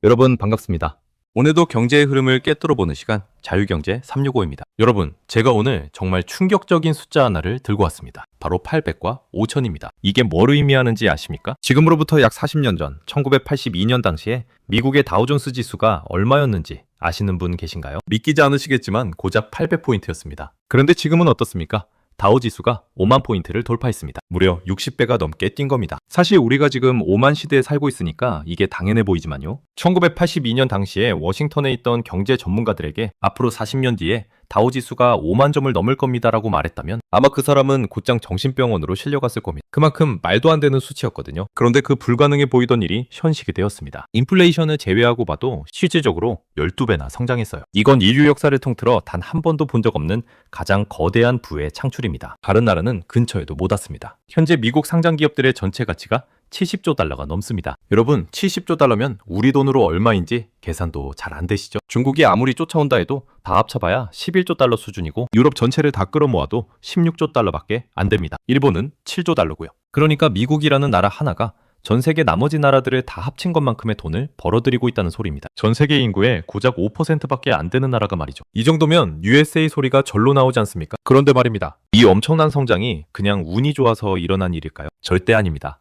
여러분 반갑습니다. 오늘도 경제의 흐름을 꿰뚫어보는 시간 자유경제 365입니다. 여러분, 제가 오늘 정말 충격적인 숫자 하나를 들고 왔습니다. 바로 800과 5000입니다. 이게 뭘 의미하는지 아십니까? 지금으로부터 약 40년 전 1982년 당시에 미국의 다우존스 지수가 얼마였는지 아시는 분 계신가요? 믿기지 않으시겠지만 고작 800포인트였습니다. 그런데 지금은 어떻습니까? 다우 지수가 5만 포인트를 돌파했습니다. 무려 60배가 넘게 뛴 겁니다. 사실 우리가 지금 5만 시대에 살고 있으니까 이게 당연해 보이지만요. 1982년 당시에 워싱턴에 있던 경제 전문가들에게 앞으로 40년 뒤에 다우 지수가 5만 점을 넘을 겁니다라고 말했다면 아마 그 사람은 곧장 정신병원으로 실려갔을 겁니다. 그만큼 말도 안 되는 수치였거든요. 그런데 그 불가능해 보이던 일이 현실이 되었습니다. 인플레이션을 제외하고 봐도 실질적으로 12배나 성장했어요. 이건 인류 역사를 통틀어 단 한 번도 본 적 없는 가장 거대한 부의 창출입니다. 다른 나라는 근처에도 못 왔습니다. 현재 미국 상장 기업들의 전체 가치가 70조 달러가 넘습니다. 여러분, 70조 달러면 우리 돈으로 얼마인지 계산도 잘 안 되시죠? 중국이 아무리 쫓아온다 해도 다 합쳐봐야 11조 달러 수준이고 유럽 전체를 다 끌어모아도 16조 달러밖에 안 됩니다. 일본은 7조 달러고요. 그러니까 미국이라는 나라 하나가 전 세계 나머지 나라들을 다 합친 것만큼의 돈을 벌어들이고 있다는 소리입니다. 전 세계 인구의 고작 5%밖에 안 되는 나라가 말이죠. 이 정도면 USA 소리가 절로 나오지 않습니까? 그런데 말입니다. 이 엄청난 성장이 그냥 운이 좋아서 일어난 일일까요? 절대 아닙니다.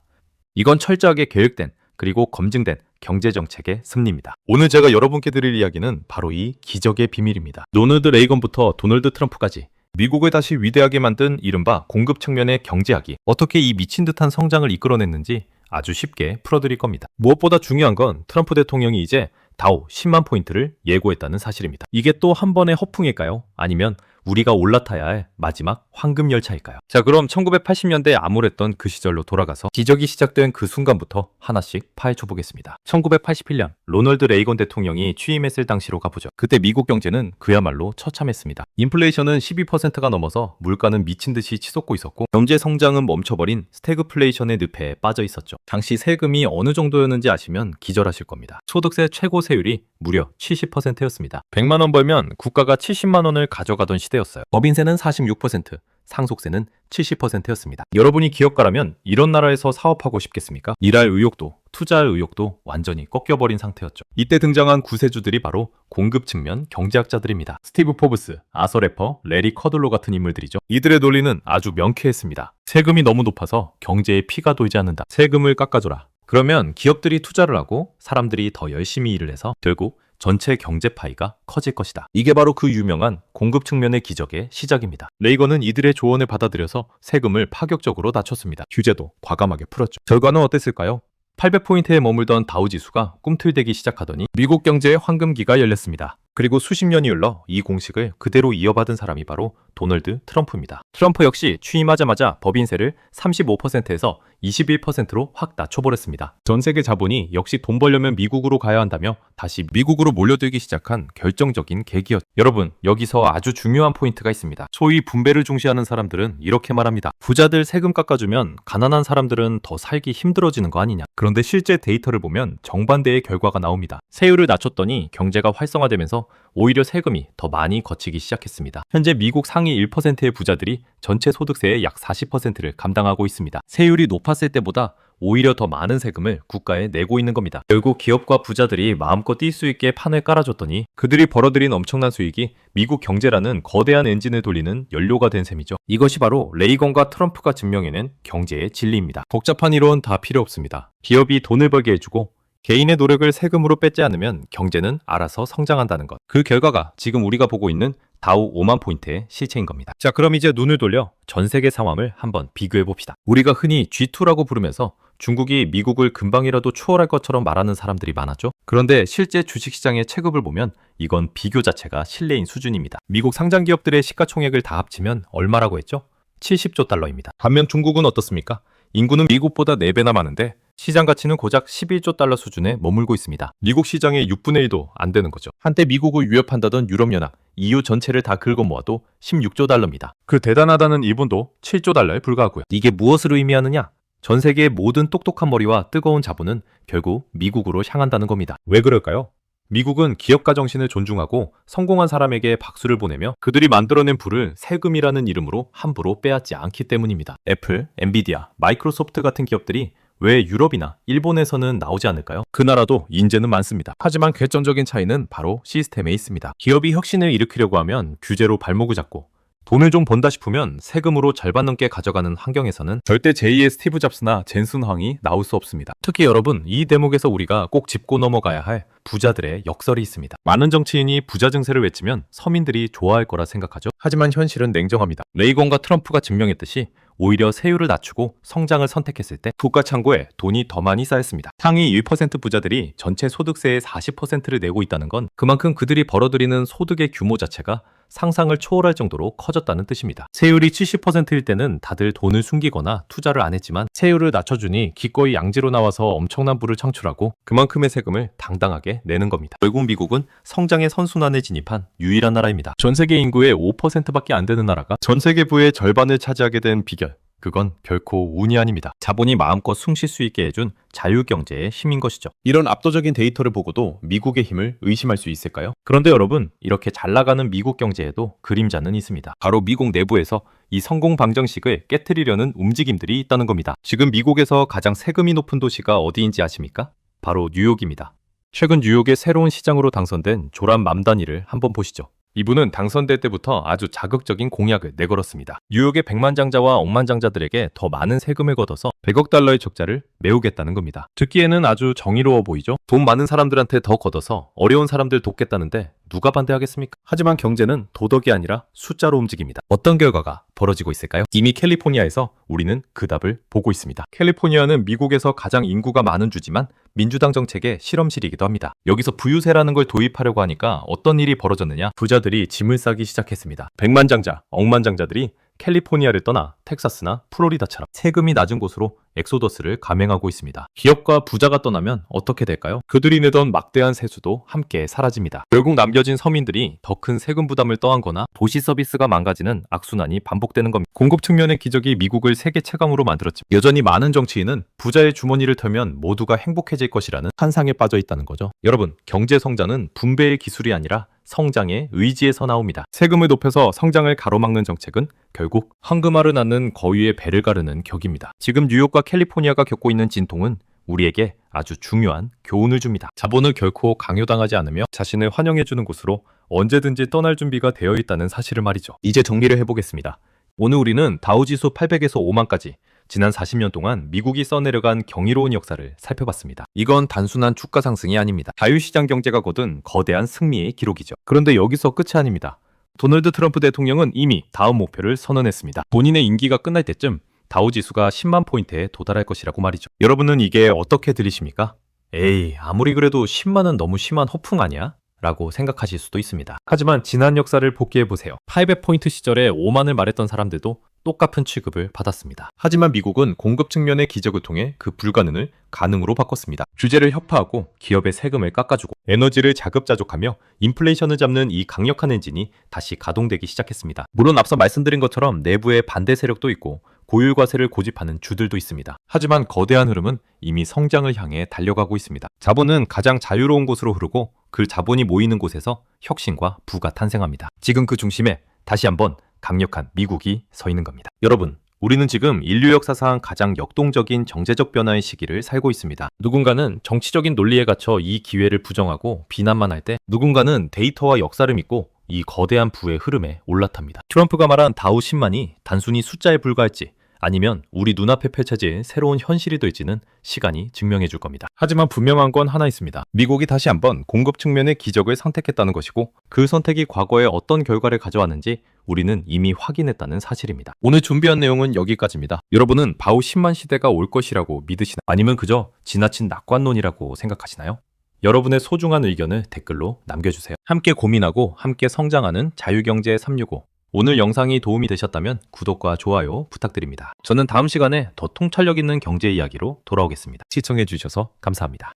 이건 철저하게 계획된 그리고 검증된 경제정책의 승리입니다. 오늘 제가 여러분께 드릴 이야기는 바로 이 기적의 비밀입니다. 로널드 레이건부터 도널드 트럼프까지 미국을 다시 위대하게 만든 이른바 공급 측면의 경제학이 어떻게 이 미친 듯한 성장을 이끌어냈는지 아주 쉽게 풀어드릴 겁니다. 무엇보다 중요한 건 트럼프 대통령이 이제 다우 10만 포인트를 예고했다는 사실입니다. 이게 또 한 번의 허풍일까요? 아니면 우리가 올라타야 할 마지막 황금 열차일까요? 자, 그럼 1980년대에 암울했던 그 시절로 돌아가서 기적이 시작된 그 순간부터 하나씩 파헤쳐 보겠습니다. 1981년 로널드 레이건 대통령이 취임했을 당시로 가보죠. 그때 미국 경제는 그야말로 처참했습니다. 인플레이션은 12%가 넘어서 물가는 미친 듯이 치솟고 있었고 경제 성장은 멈춰버린 스태그플레이션의 늪에 빠져 있었죠. 당시 세금이 어느 정도였는지 아시면 기절하실 겁니다. 소득세 최고 세율이 무려 70%였습니다. 100만 원 벌면 국가가 70만 원을 가져가던 시대였어요. 법인세는 46%, 상속세는 70%였습니다. 여러분이 기업가라면 이런 나라에서 사업하고 싶겠습니까? 일할 의욕도, 투자할 의욕도 완전히 꺾여버린 상태였죠. 이때 등장한 구세주들이 바로 공급 측면 경제학자들입니다. 스티브 포브스, 아서 래퍼, 레리 커들로 같은 인물들이죠. 이들의 논리는 아주 명쾌했습니다. 세금이 너무 높아서 경제에 피가 돌지 않는다. 세금을 깎아줘라. 그러면 기업들이 투자를 하고 사람들이 더 열심히 일을 해서 결국 전체 경제 파이가 커질 것이다. 이게 바로 그 유명한 공급 측면의 기적의 시작입니다. 레이건은 이들의 조언을 받아들여서 세금을 파격적으로 낮췄습니다. 규제도 과감하게 풀었죠. 결과는 어땠을까요? 800포인트에 머물던 다우 지수가 꿈틀대기 시작하더니 미국 경제의 황금기가 열렸습니다. 그리고 수십 년이 흘러 이 공식을 그대로 이어받은 사람이 바로 도널드 트럼프입니다. 트럼프 역시 취임하자마자 법인세를 35%에서 21%로 확 낮춰버렸습니다. 전 세계 자본이 역시 돈 벌려면 미국으로 가야 한다며 다시 미국으로 몰려들기 시작한 결정적인 계기였죠. 여러분, 여기서 아주 중요한 포인트가 있습니다. 소위 분배를 중시하는 사람들은 이렇게 말합니다. 부자들 세금 깎아주면 가난한 사람들은 더 살기 힘들어지는 거 아니냐. 그런데 실제 데이터를 보면 정반대의 결과가 나옵니다. 세율을 낮췄더니 경제가 활성화되면서 오히려 세금이 더 많이 거치기 시작했습니다. 현재 미국 상위 1%의 부자들이 전체 소득세의 약 40%를 감당하고 있습니다. 세율이 높았을 때보다 오히려 더 많은 세금을 국가에 내고 있는 겁니다. 결국 기업과 부자들이 마음껏 뛸 수 있게 판을 깔아줬더니 그들이 벌어들인 엄청난 수익이 미국 경제라는 거대한 엔진을 돌리는 연료가 된 셈이죠. 이것이 바로 레이건과 트럼프가 증명해낸 경제의 진리입니다. 복잡한 이론 다 필요 없습니다. 기업이 돈을 벌게 해주고 개인의 노력을 세금으로 뺏지 않으면 경제는 알아서 성장한다는 것. 그 결과가 지금 우리가 보고 있는 다우 5만 포인트의 실체인 겁니다. 자, 그럼 이제 눈을 돌려 전 세계 상황을 한번 비교해 봅시다. 우리가 흔히 G2라고 부르면서 중국이 미국을 금방이라도 추월할 것처럼 말하는 사람들이 많았죠. 그런데 실제 주식시장의 체급을 보면 이건 비교 자체가 실례인 수준입니다. 미국 상장 기업들의 시가총액을 다 합치면 얼마라고 했죠? 70조 달러입니다. 반면 중국은 어떻습니까? 인구는 미국보다 4배나 많은데 시장 가치는 고작 11조 달러 수준에 머물고 있습니다. 미국 시장의 6분의 1도 안 되는 거죠. 한때 미국을 위협한다던 유럽연합, EU 전체를 다 긁어 모아도 16조 달러입니다. 그 대단하다는 일본도 7조 달러에 불과하고요. 이게 무엇을 의미하느냐? 전 세계의 모든 똑똑한 머리와 뜨거운 자본은 결국 미국으로 향한다는 겁니다. 왜 그럴까요? 미국은 기업가 정신을 존중하고 성공한 사람에게 박수를 보내며 그들이 만들어낸 부를 세금이라는 이름으로 함부로 빼앗지 않기 때문입니다. 애플, 엔비디아, 마이크로소프트 같은 기업들이 왜 유럽이나 일본에서는 나오지 않을까요? 그 나라도 인재는 많습니다. 하지만 결정적인 차이는 바로 시스템에 있습니다. 기업이 혁신을 일으키려고 하면 규제로 발목을 잡고 돈을 좀 번다 싶으면 세금으로 절반 넘게 가져가는 환경에서는 절대 제2의 스티브 잡스나 젠슨 황이 나올 수 없습니다. 특히 여러분, 이 대목에서 우리가 꼭 짚고 넘어가야 할 부자들의 역설이 있습니다. 많은 정치인이 부자 증세를 외치면 서민들이 좋아할 거라 생각하죠. 하지만 현실은 냉정합니다. 레이건과 트럼프가 증명했듯이 오히려 세율을 낮추고 성장을 선택했을 때 국가 창고에 돈이 더 많이 쌓였습니다. 상위 1% 부자들이 전체 소득세의 40%를 내고 있다는 건 그만큼 그들이 벌어들이는 소득의 규모 자체가 상상을 초월할 정도로 커졌다는 뜻입니다. 세율이 70%일 때는 다들 돈을 숨기거나 투자를 안 했지만 세율을 낮춰주니 기꺼이 양지로 나와서 엄청난 부를 창출하고 그만큼의 세금을 당당하게 내는 겁니다. 결국 미국은 성장의 선순환에 진입한 유일한 나라입니다. 전 세계 인구의 5%밖에 안 되는 나라가 전 세계 부의 절반을 차지하게 된 비결. 그건 결코 운이 아닙니다. 자본이 마음껏 숨 쉴 수 있게 해준 자유경제의 힘인 것이죠. 이런 압도적인 데이터를 보고도 미국의 힘을 의심할 수 있을까요? 그런데 여러분, 이렇게 잘 나가는 미국 경제에도 그림자는 있습니다. 바로 미국 내부에서 이 성공 방정식을 깨트리려는 움직임들이 있다는 겁니다. 지금 미국에서 가장 세금이 높은 도시가 어디인지 아십니까? 바로 뉴욕입니다. 최근 뉴욕의 새로운 시장으로 당선된 조란 맘다니를 한번 보시죠. 이분은 당선될 때부터 아주 자극적인 공약을 내걸었습니다. 뉴욕의 백만장자와 억만장자들에게 더 많은 세금을 걷어서 100억 달러의 적자를 메우겠다는 겁니다. 듣기에는 아주 정의로워 보이죠? 돈 많은 사람들한테 더 걷어서 어려운 사람들 돕겠다는데 누가 반대하겠습니까? 하지만 경제는 도덕이 아니라 숫자로 움직입니다. 어떤 결과가 벌어지고 있을까요? 이미 캘리포니아에서 우리는 그 답을 보고 있습니다. 캘리포니아는 미국에서 가장 인구가 많은 주지만 민주당 정책의 실험실이기도 합니다. 여기서 부유세라는 걸 도입하려고 하니까 어떤 일이 벌어졌느냐? 부자들이 짐을 싸기 시작했습니다. 백만장자, 억만장자들이 캘리포니아를 떠나 텍사스나 플로리다처럼 세금이 낮은 곳으로 엑소더스를 감행하고 있습니다. 기업과 부자가 떠나면 어떻게 될까요? 그들이 내던 막대한 세수도 함께 사라집니다. 결국 남겨진 서민들이 더 큰 세금 부담을 떠안거나 도시 서비스가 망가지는 악순환이 반복되는 겁니다. 공급 측면의 기적이 미국을 세계 최강으로 만들었지만 여전히 많은 정치인은 부자의 주머니를 털면 모두가 행복해질 것이라는 환상에 빠져 있다는 거죠. 여러분, 경제 성장은 분배의 기술이 아니라 성장의 의지에서 나옵니다. 세금을 높여서 성장을 가로막는 정책은 결국 황금알을 낳는 거위의 배를 가르는 격입니다. 지금 뉴욕과 캘리포니아가 겪고 있는 진통은 우리에게 아주 중요한 교훈을 줍니다. 자본을 결코 강요당하지 않으며 자신을 환영해주는 곳으로 언제든지 떠날 준비가 되어 있다는 사실을 말이죠. 이제 정리를 해보겠습니다. 오늘 우리는 다우지수 800에서 5만까지 지난 40년 동안 미국이 써내려간 경이로운 역사를 살펴봤습니다. 이건 단순한 주가 상승이 아닙니다. 자유시장 경제가 거둔 거대한 승리의 기록이죠. 그런데 여기서 끝이 아닙니다. 도널드 트럼프 대통령은 이미 다음 목표를 선언했습니다. 본인의 임기가 끝날 때쯤 다우지수가 10만 포인트에 도달할 것이라고 말이죠. 여러분은 이게 어떻게 들리십니까? 에이, 아무리 그래도 10만은 너무 심한 허풍 아니야? 라고 생각하실 수도 있습니다. 하지만 지난 역사를 복귀해보세요. 800포인트 시절에 5만을 말했던 사람들도 똑같은 취급을 받았습니다. 하지만 미국은 공급 측면의 기적을 통해 그 불가능을 가능으로 바꿨습니다. 규제를 협파하고 기업의 세금을 깎아주고 에너지를 자급자족하며 인플레이션을 잡는 이 강력한 엔진이 다시 가동되기 시작했습니다. 물론 앞서 말씀드린 것처럼 내부에 반대 세력도 있고 고율과세를 고집하는 주들도 있습니다. 하지만 거대한 흐름은 이미 성장을 향해 달려가고 있습니다. 자본은 가장 자유로운 곳으로 흐르고 그 자본이 모이는 곳에서 혁신과 부가 탄생합니다. 지금 그 중심에 다시 한번 강력한 미국이 서 있는 겁니다. 여러분, 우리는 지금 인류 역사상 가장 역동적인 정제적 변화의 시기를 살고 있습니다. 누군가는 정치적인 논리에 갇혀 이 기회를 부정하고 비난만 할 때 누군가는 데이터와 역사를 믿고 이 거대한 부의 흐름에 올라탑니다. 트럼프가 말한 다우 10만이 단순히 숫자에 불과할지 아니면 우리 눈앞에 펼쳐질 새로운 현실이 될지는 시간이 증명해 줄 겁니다. 하지만 분명한 건 하나 있습니다. 미국이 다시 한번 공급 측면의 기적을 선택했다는 것이고 그 선택이 과거에 어떤 결과를 가져왔는지 우리는 이미 확인했다는 사실입니다. 오늘 준비한 내용은 여기까지입니다. 여러분은 바우 10만 시대가 올 것이라고 믿으시나요? 아니면 그저 지나친 낙관론이라고 생각하시나요? 여러분의 소중한 의견을 댓글로 남겨주세요. 함께 고민하고 함께 성장하는 자유경제 365. 오늘 영상이 도움이 되셨다면 구독과 좋아요 부탁드립니다. 저는 다음 시간에 더 통찰력 있는 경제 이야기로 돌아오겠습니다. 시청해주셔서 감사합니다.